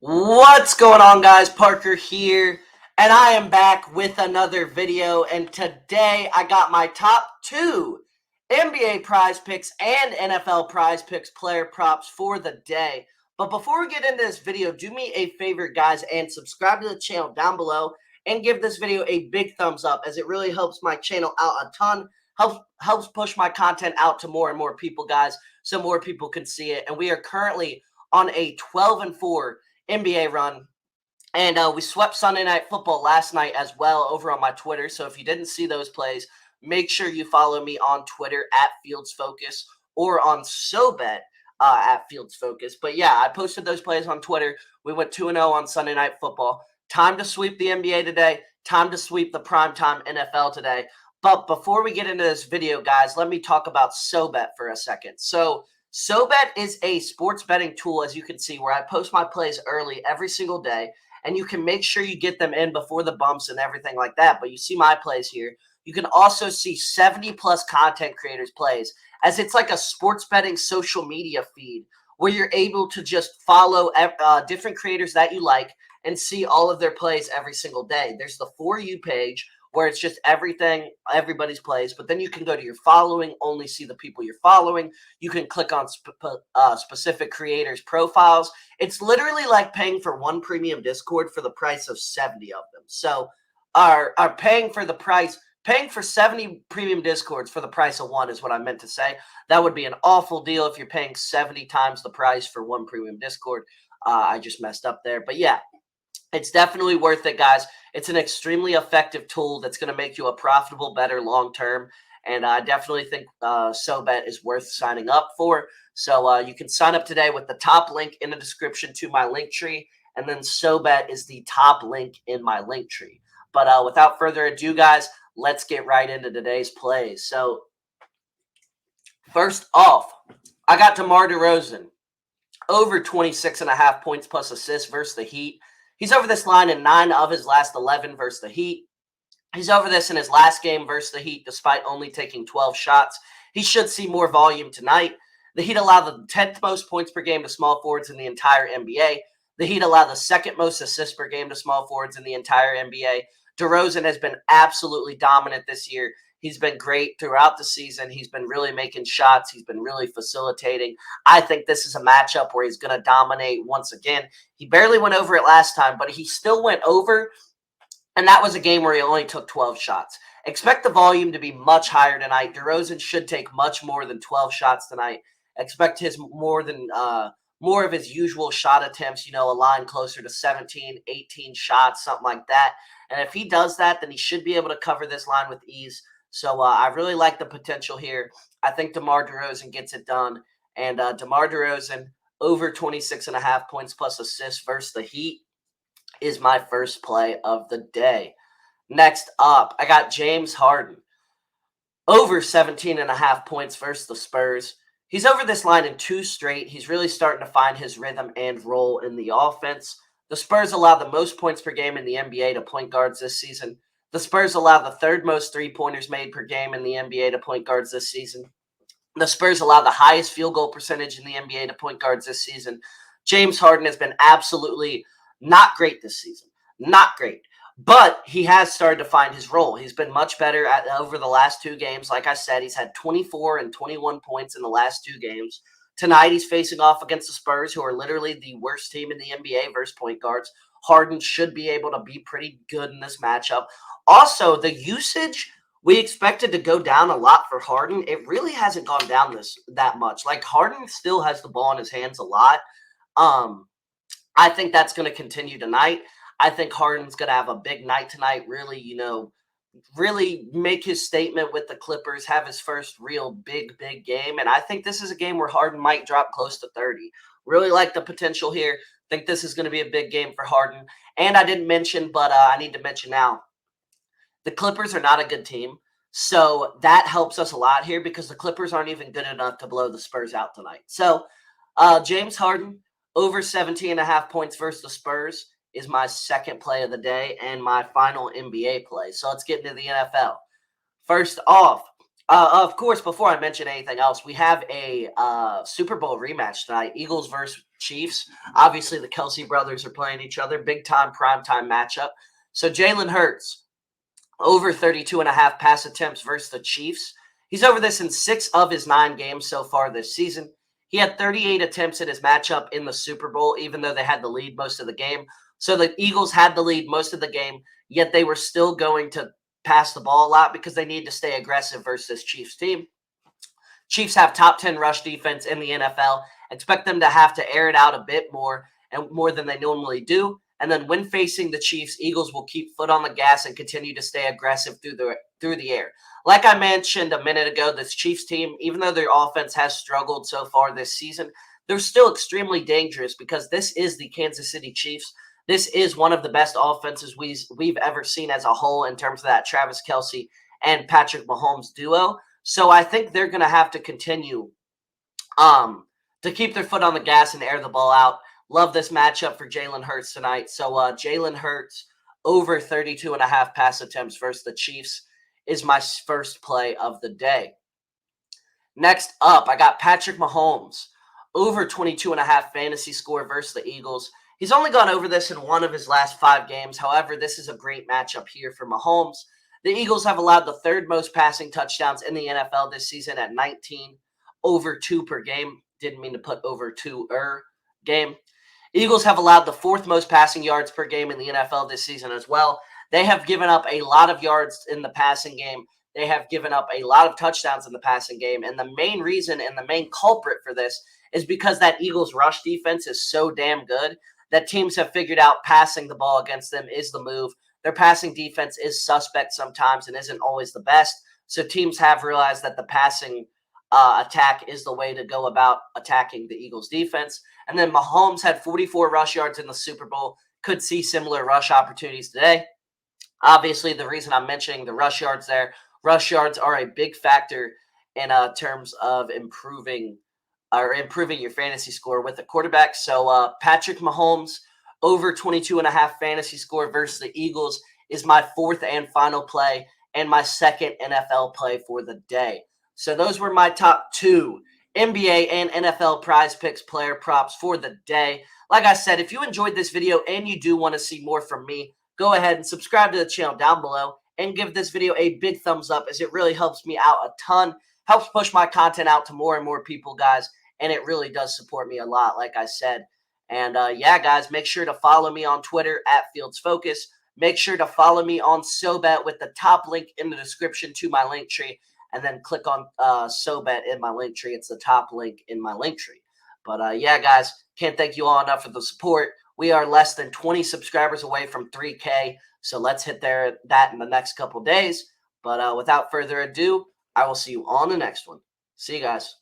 What's going on, guys? Parker here, and I am back with another video. And today I got my top two NBA prize picks and NFL prize picks player props for the day. But before we get into this video, do me a favor, guys, and subscribe to the channel down below and give this video a big thumbs up, as it really helps my channel out a ton. Helps push my content out to more and more people, guys, so more people can see it. And we are currently on a 12-4 NBA run. And we swept Sunday Night Football last night as well over on my Twitter. So if you didn't see those plays, make sure you follow me on Twitter at FieldsFocus or on Soet at FieldsFocus. But yeah, I posted those plays on Twitter. We went 2-0 on Sunday Night Football. Time to sweep the NBA today. Time to sweep the primetime NFL today. But before we get into this video, guys, let me talk about Soet for a second. So Soet is a sports betting tool, as you can see, where I post my plays early every single day, and you can make sure you get them in before the bumps and everything like that. But you see my plays here. You can also see 70-plus content creators' plays, as it's like a sports betting social media feed where you're able to just follow different creators that you like and see all of their plays every single day. There's the For You page, where it's just everybody's plays, but then you can go to your following, only see the people you're following. You can click on specific creators' profiles. It's literally like paying for one premium Discord for the price of 70 of them. So are paying for 70 premium Discords for the price of one is what I meant to say. That would be an awful deal if you're paying 70 times the price for one premium Discord. I just messed up there. But yeah, it's definitely worth it, guys. It's an extremely effective tool that's going to make you a profitable bettor long term. And I definitely think Soet is worth signing up for. So you can sign up today with the top link in the description to my link tree. And then Soet is the top link in my link tree. But without further ado, guys, let's get right into today's plays. So first off, I got Demar Derozan over 26.5 points plus assists versus the Heat. He's over this line in 9 of his last 11 versus the Heat. He's over this in his last game versus the Heat, despite only taking 12 shots. He should see more volume tonight. The Heat allow the 10th most points per game to small forwards in the entire NBA. The Heat allow the second most assists per game to small forwards in the entire NBA. DeRozan has been absolutely dominant this year. He's been great throughout the season. He's been really making shots. He's been really facilitating. I think this is a matchup where he's going to dominate once again. He barely went over it last time, but he still went over, and that was a game where he only took 12 shots. Expect the volume to be much higher tonight. DeRozan should take much more than 12 shots tonight. Expect his more of his usual shot attempts, a line closer to 17, 18 shots, something like that. And if he does that, then he should be able to cover this line with ease. So I really like the potential here. I think DeMar DeRozan gets it done. And DeMar DeRozan over 26.5 points plus assists versus the Heat is my first play of the day. Next up, I got James Harden over 17.5 points versus the Spurs. He's over this line in 2 straight. He's really starting to find his rhythm and role in the offense. The Spurs allow the most points per game in the NBA to point guards this season. The Spurs allow the 3rd most three-pointers made per game in the NBA to point guards this season. The Spurs allow the highest field goal percentage in the NBA to point guards this season. James Harden has been absolutely not great this season. Not great. But he has started to find his role. He's been much better over the last 2 games. Like I said, he's had 24 and 21 points in the last 2 games. Tonight, he's facing off against the Spurs, who are literally the worst team in the NBA versus point guards. Harden should be able to be pretty good in this matchup. Also, the usage we expected to go down a lot for Harden. It really hasn't gone down that much. Like, Harden still has the ball in his hands a lot. I think that's going to continue tonight. I think Harden's going to have a big night tonight, really make his statement with the Clippers, have his first real big game. And I think this is a game where Harden might drop close to 30. Really like the potential here. Think this is going to be a big game for Harden. And I didn't mention, but I need to mention now, the Clippers are not a good team. So that helps us a lot here, because the Clippers aren't even good enough to blow the Spurs out tonight. So James Harden over 17.5 points versus the Spurs is my second play of the day and my final NBA play. So let's get into the NFL. First off, Of course, before I mention anything else, we have a Super Bowl rematch tonight. Eagles versus Chiefs. Obviously, the Kelsey brothers are playing each other. Big time, prime time matchup. So Jaylen Herz, over 32.5 pass attempts versus the Chiefs. He's over this in 6 of his 9 games so far this season. He had 38 attempts in his matchup in the Super Bowl, even though they had the lead most of the game. So the Eagles had the lead most of the game, yet they were still going to pass the ball a lot because they need to stay aggressive versus this Chiefs team. Chiefs have top 10 rush defense in the NFL. Expect them to have to air it out a bit more and more than they normally do. And then when facing the Chiefs, Eagles will keep foot on the gas and continue to stay aggressive through the air. Like I mentioned a minute ago, this Chiefs team, even though their offense has struggled so far this season, they're still extremely dangerous because this is the Kansas City Chiefs. This is one of the best offenses we've ever seen as a whole in terms of that Travis Kelce and Patrick Mahomes duo. So I think they're going to have to continue to keep their foot on the gas and air the ball out. Love this matchup for Jaylen Herz tonight. So Jaylen Herz over 32.5 pass attempts versus the Chiefs is my first play of the day. Next up, I got Patrick Mahomes over 22.5 fantasy score versus the Eagles. He's only gone over this in 1 of his last 5 games. However, this is a great matchup here for Mahomes. The Eagles have allowed the 3rd most passing touchdowns in the NFL this season at 19, over 2 per game. Didn't mean to put over 2 game. Eagles have allowed the 4th most passing yards per game in the NFL this season as well. They have given up a lot of yards in the passing game. They have given up a lot of touchdowns in the passing game. And the main reason and the main culprit for this is because that Eagles rush defense is so damn good that teams have figured out passing the ball against them is the move. Their passing defense is suspect sometimes and isn't always the best. So teams have realized that the passing attack is the way to go about attacking the Eagles defense. And then Mahomes had 44 rush yards in the Super Bowl. Could see similar rush opportunities today. Obviously, the reason I'm mentioning the rush yards there, rush yards are a big factor in terms of improving your fantasy score with a quarterback. So Patrick Mahomes over 22.5 fantasy score versus the Eagles is my 4th and final play and my 2nd NFL play for the day. So those were my top 2 NBA and NFL PrizePicks player props for the day. Like I said, if you enjoyed this video and you do want to see more from me, go ahead and subscribe to the channel down below and give this video a big thumbs up as it really helps me out a ton, helps push my content out to more and more people, guys, and it really does support me a lot, like I said. And yeah, guys, make sure to follow me on Twitter at FieldsFocus. Make sure to follow me on Soet with the top link in the description to my link tree. And then click on Soet in my link tree. It's the top link in my link tree. But yeah, guys, can't thank you all enough for the support. We are less than 20 subscribers away from 3K. So let's hit that in the next couple days. But without further ado, I will see you on the next one. See you guys.